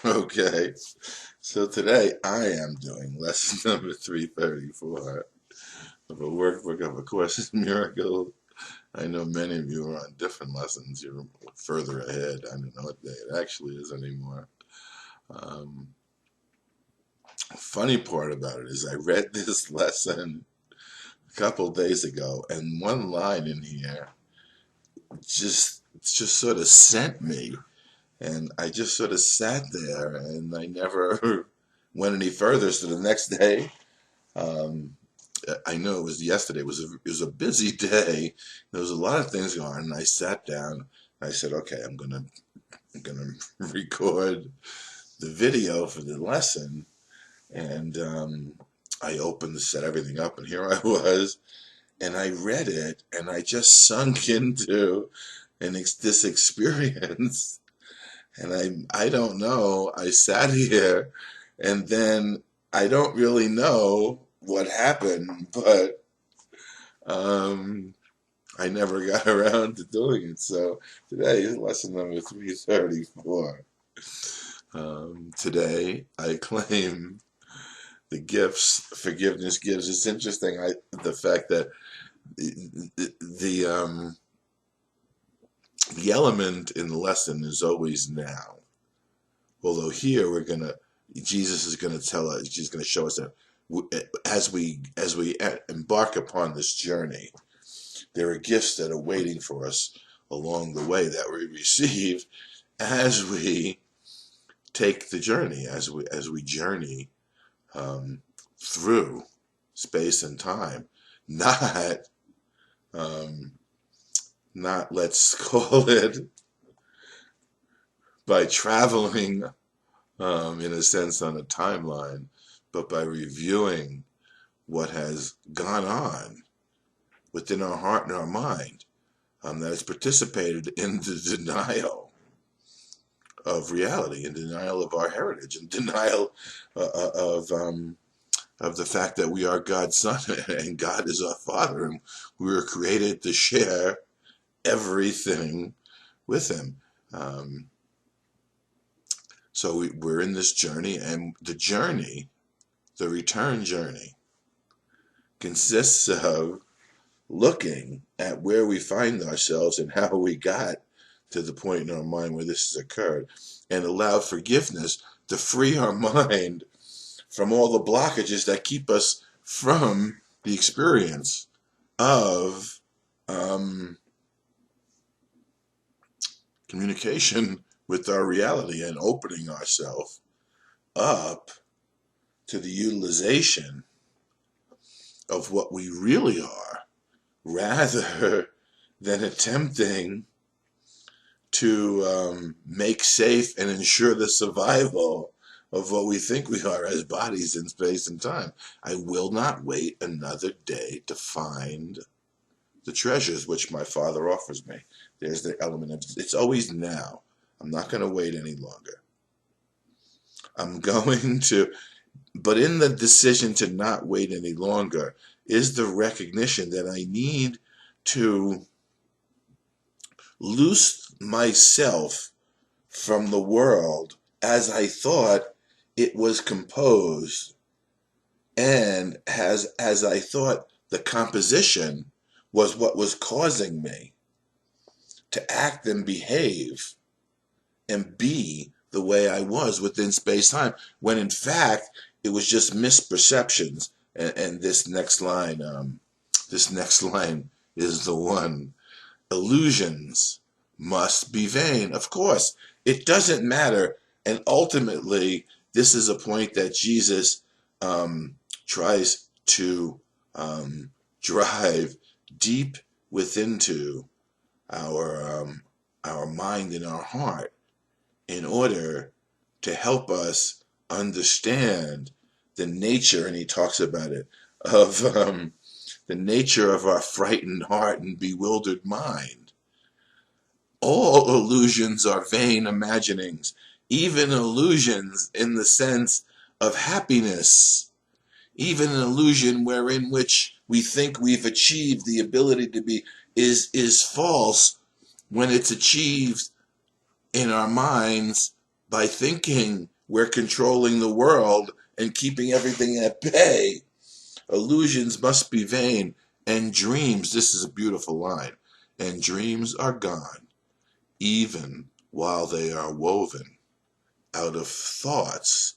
Okay, so today I am doing lesson number 334 of a workbook of A Course in Miracles. I know many of you are on different lessons. You're further ahead. I don't know what day it actually is anymore. Um, Funny part about it is I read this lesson a couple days ago, and one line in here just sort of sent me. And I just sort of sat there and I never went any further. So the next day, um, I know it was yesterday, it was a busy day. There was a lot of things going on. And I sat down and I said, okay, I'm gonna record the video for the lesson. And I opened, set everything up, and here I was. And I read it and I just sunk into this experience. And I don't know. I sat here, and then I don't really know what happened, but um, I never got around to doing it. So today is lesson number 334. Today I claim the gifts forgiveness gives. It's interesting. The fact that the the element in the lesson is always now. Although here Jesus is gonna tell us, he's gonna show us that as we embark upon this journey, there are gifts that are waiting for us along the way that we receive as we take the journey, as we journey through space and time, not um, not let's call it by traveling in a sense on a timeline, but by reviewing what has gone on within our heart and our mind that has participated in the denial of reality, in denial of our heritage, in denial of the fact that we are God's son and God is our Father, and we were created to share everything with Him. So we're in this journey, and the return journey, consists of looking at where we find ourselves and how we got to the point in our mind where this has occurred, and allow forgiveness to free our mind from all the blockages that keep us from the experience of communication with our reality and opening ourselves up to the utilization of what we really are, rather than attempting to make safe and ensure the survival of what we think we are as bodies in space and time. I will not wait another day to find the treasures which my Father offers me. There's the element of it's always now. I'm not going to wait any longer. I'm going to, but in the decision to not wait any longer is the recognition that I need to loose myself from the world as I thought it was composed, and as I thought the composition was what was causing me to act and behave and be the way I was within space-time, when in fact it was just misperceptions. And this next line is the one. Illusions must be vain. Of course, it doesn't matter. And ultimately, this is a point that Jesus tries to drive deep within our mind and our heart, in order to help us understand the nature, and he talks about it, of the nature of our frightened heart and bewildered mind. All illusions are vain imaginings, even illusions in the sense of happiness, even an illusion wherein which we think we've achieved the ability to be is false when it's achieved in our minds by thinking we're controlling the world and keeping everything at bay. Illusions must be vain, and dreams, this is a beautiful line, and dreams are gone, even while they are woven out of thoughts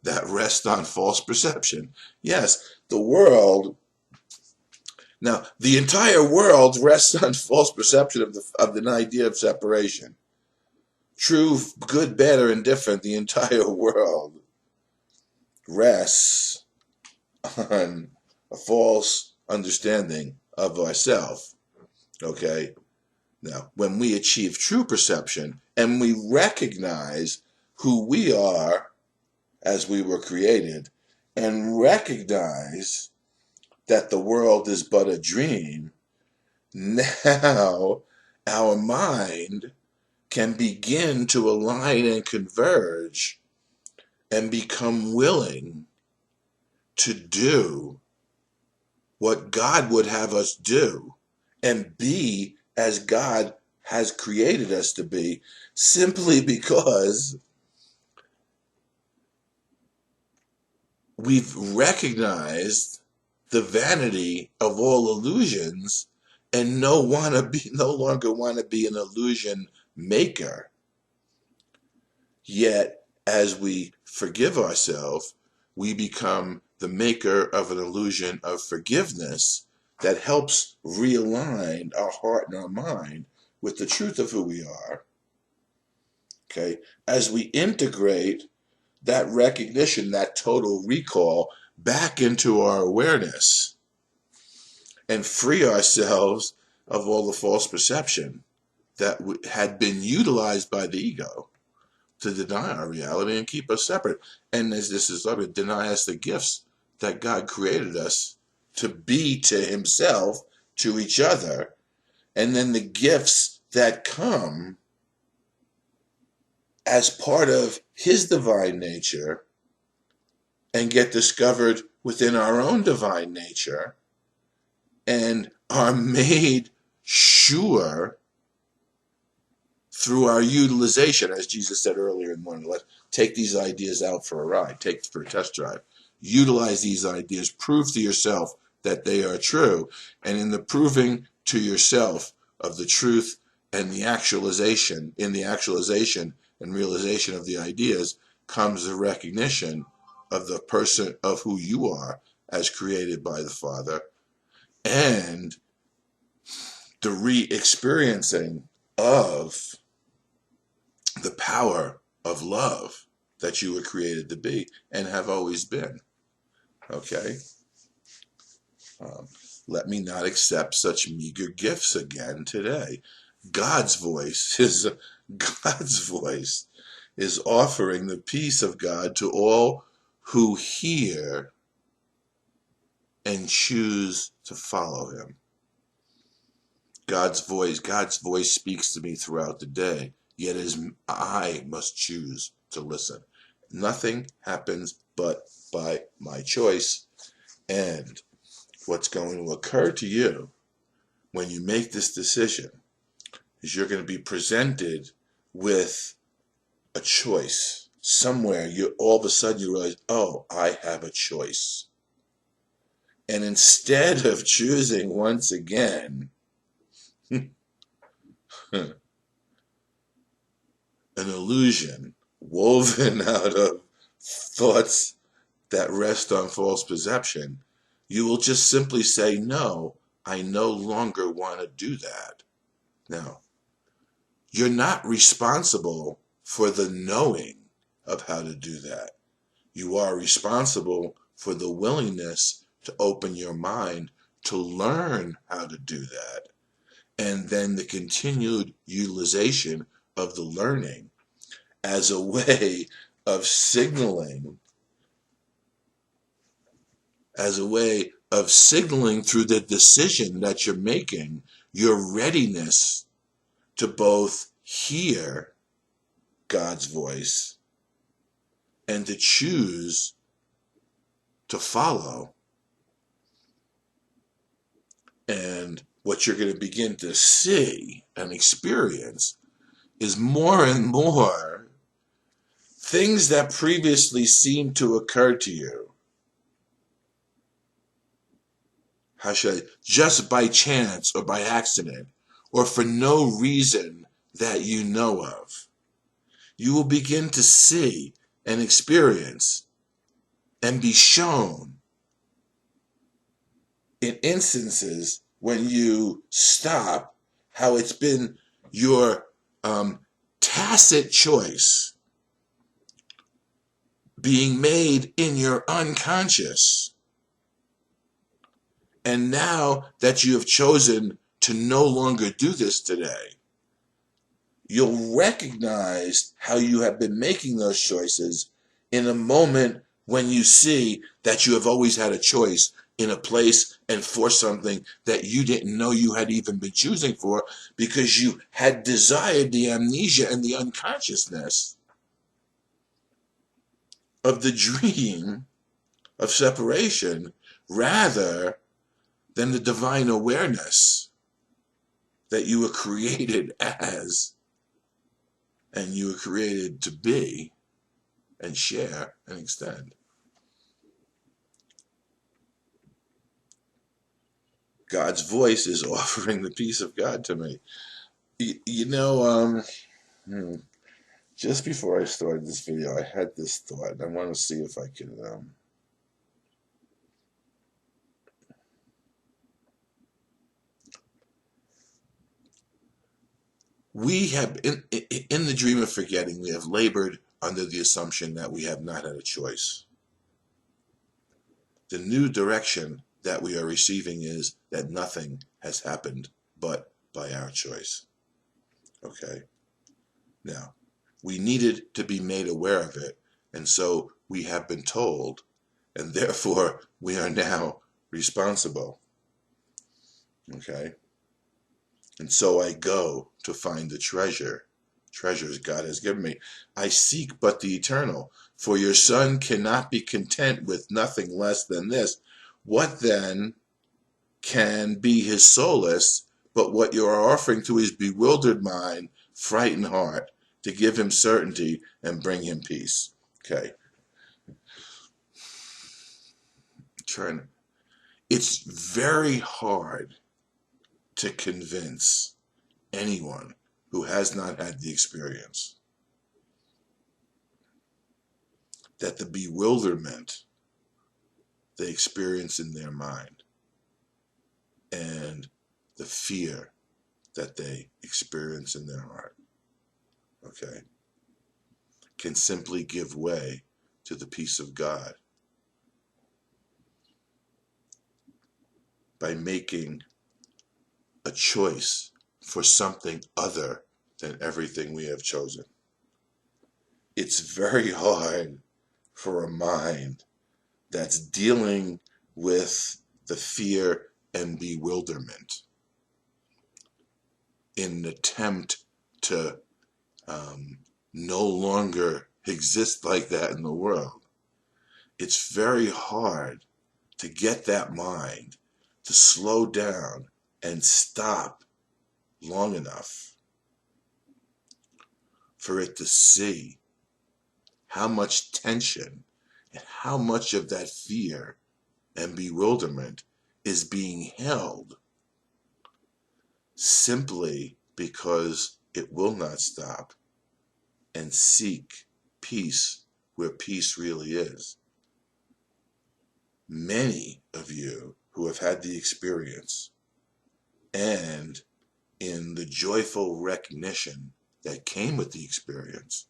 that rest on false perception. Yes, the world, now the entire world rests on false perception of the idea of separation. True, good, bad, or indifferent, the entire world rests on a false understanding of ourself. Okay? Now, when we achieve true perception and we recognize who we are as we were created and recognize that the world is but a dream, now our mind can begin to align and converge and become willing to do what God would have us do and be as God has created us to be, simply because we've recognized the vanity of all illusions and no longer want to be an illusion maker. Yet, as we forgive ourselves, we become the maker of an illusion of forgiveness that helps realign our heart and our mind with the truth of who we are. Okay? As we integrate that recognition, that total recall back into our awareness and free ourselves of all the false perception that had been utilized by the ego to deny our reality and keep us separate. And as this is over, deny us the gifts that God created us to be to himself, to each other, and then the gifts that come as part of his divine nature and get discovered within our own divine nature and are made sure through our utilization, as Jesus said earlier in the morning. Let's take these ideas out for a ride, take for a test drive. Utilize these ideas, prove to yourself that they are true, and in the proving to yourself of the truth and the actualization, in the actualization and realization of the ideas comes the recognition of the person of who you are as created by the Father, and the re-experiencing of the power of love that you were created to be and have always been. Okay? Let me not accept such meager gifts again today. God's voice is offering the peace of God to all who hear and choose to follow him. God's voice speaks to me throughout the day, yet as I must choose to listen. Nothing happens but by my choice. And what's going to occur to you when you make this decision is you're going to be presented with a choice. Somewhere, all of a sudden you realize, oh, I have a choice. And instead of choosing once again an illusion woven out of thoughts that rest on false perception, you will just simply say, no, I no longer want to do that. Now, you're not responsible for the knowing of how to do that. You are responsible for the willingness to open your mind to learn how to do that, and then the continued utilization of the learning as a way of signaling through the decision that you're making your readiness to both hear God's voice and to choose to follow. And what you're going to begin to see and experience is more and more things that previously seemed to occur to you, how should I, just by chance or by accident, or for no reason that you know of, you will begin to see and experience and be shown in instances when you stop how it's been your tacit choice being made in your unconscious. And now that you have chosen to no longer do this today, you'll recognize how you have been making those choices in a moment when you see that you have always had a choice in a place and for something that you didn't know you had even been choosing for, because you had desired the amnesia and the unconsciousness of the dream of separation rather than the divine awareness that you were created as and you were created to be and share and extend. God's voice is offering the peace of God to me. Just before I started this video, I had this thought, and I want to see if I can. We have, in the dream of forgetting, we have labored under the assumption that we have not had a choice. The new direction that we are receiving is that nothing has happened but by our choice. Okay? Now, we needed to be made aware of it, and so we have been told, and therefore we are now responsible. Okay? And so I go to find the treasures God has given me. I seek but the eternal, for your Son cannot be content with nothing less than this. What then can be his solace but what you are offering to his bewildered mind, frightened heart, to give him certainty and bring him peace? Okay. It's very hard to convince anyone who has not had the experience that the bewilderment they experience in their mind and the fear that they experience in their heart, okay, can simply give way to the peace of God by making a choice for something other than everything we have chosen. It's very hard for a mind that's dealing with the fear and bewilderment in an attempt to no longer exist like that in the world. It's very hard to get that mind to slow down and stop long enough for it to see how much tension and how much of that fear and bewilderment is being held simply because it will not stop and seek peace where peace really is. Many of you who have had the experience, and in the joyful recognition that came with the experience,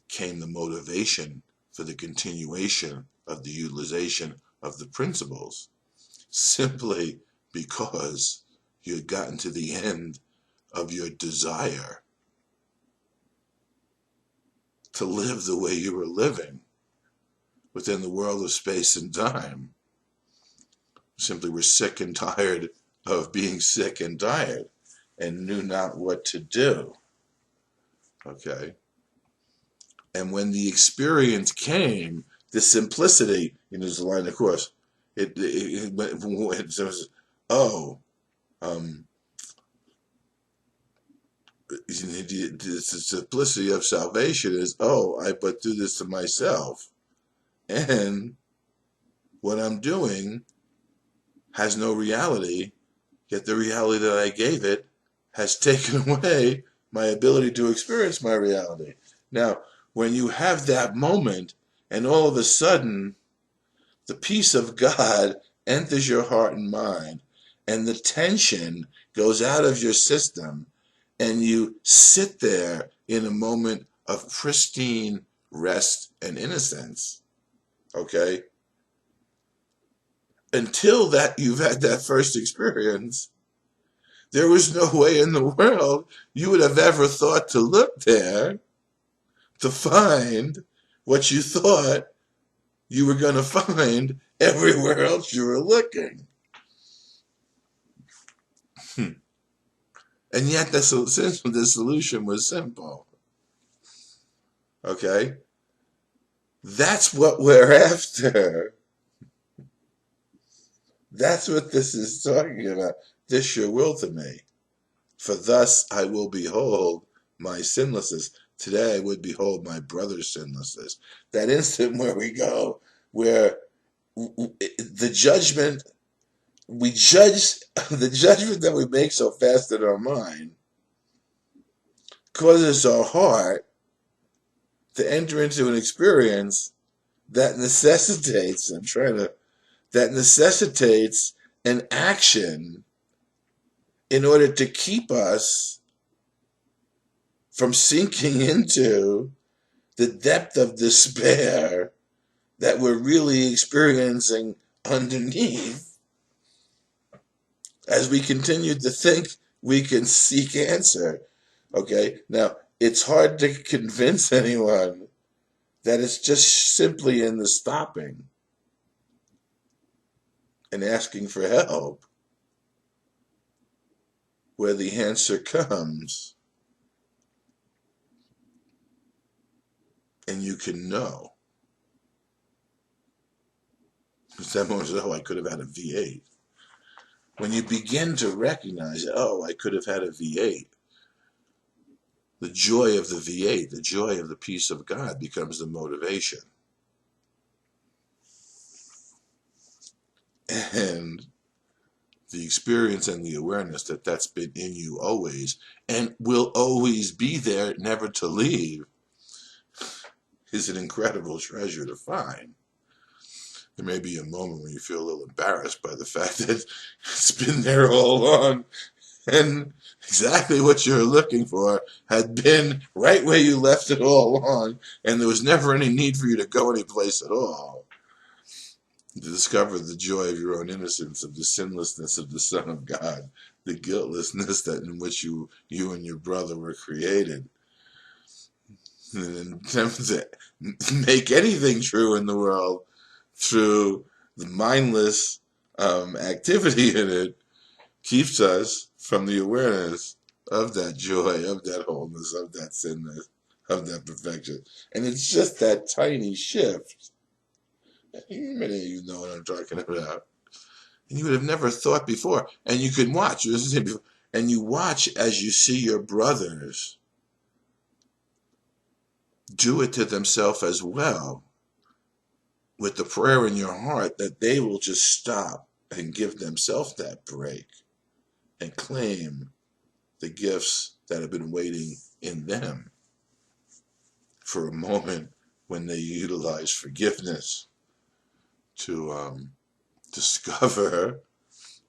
came the motivation for the continuation of the utilization of the principles, simply because you had gotten to the end of your desire to live the way you were living within the world of space and time. Simply were sick and tired of being sick and tired and knew not what to do. Okay? And when the experience came, the simplicity, there's a line, of course, it says, oh, the simplicity of salvation is, oh, I but do this to myself. And what I'm doing has no reality, yet the reality that I gave it has taken away my ability to experience my reality. Now, when you have that moment, and all of a sudden, the peace of God enters your heart and mind, and the tension goes out of your system, and you sit there in a moment of pristine rest and innocence, okay? Until that you've had that first experience, there was no way in the world you would have ever thought to look there to find what you thought you were going to find everywhere else you were looking. And yet the solution was simple. Okay? That's what we're after. That's what this is talking about. This your will to me. For thus I will behold my sinlessness. Today I would behold my brother's sinlessness. That instant where we go, where the judgment, we judge, the judgment that we make so fast in our mind causes our heart to enter into an experience that necessitates, that necessitates an action in order to keep us from sinking into the depth of despair that we're really experiencing underneath as we continue to think we can seek answer. Okay? Now, it's hard to convince anyone that it's just simply in the stopping and asking for help where the answer comes, and you can know. Someone says, oh, I could have had a V8. When you begin to recognize, oh, I could have had a V8, the joy of the V8, the joy of the peace of God becomes the motivation. And the experience and the awareness that that's been in you always and will always be there, never to leave, is an incredible treasure to find. There may be a moment when you feel a little embarrassed by the fact that it's been there all along, and exactly what you're looking for had been right where you left it all along, and there was never any need for you to go anyplace at all. To discover the joy of your own innocence, of the sinlessness of the Son of God, the guiltlessness that in which you and your brother were created. And in attempt to make anything true in the world through the mindless activity in it keeps us from the awareness of that joy, of that wholeness, of that sinness, of that perfection. And it's just that tiny shift. Many of you know what I'm talking about. And you would have never thought before. And you can watch, and you watch as you see your brothers do it to themselves as well, with the prayer in your heart that they will just stop and give themselves that break and claim the gifts that have been waiting in them for a moment when they utilize forgiveness to discover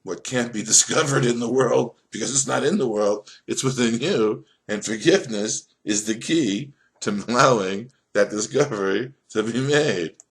what can't be discovered in the world because it's not in the world, it's within you. And forgiveness is the key to allowing that discovery to be made.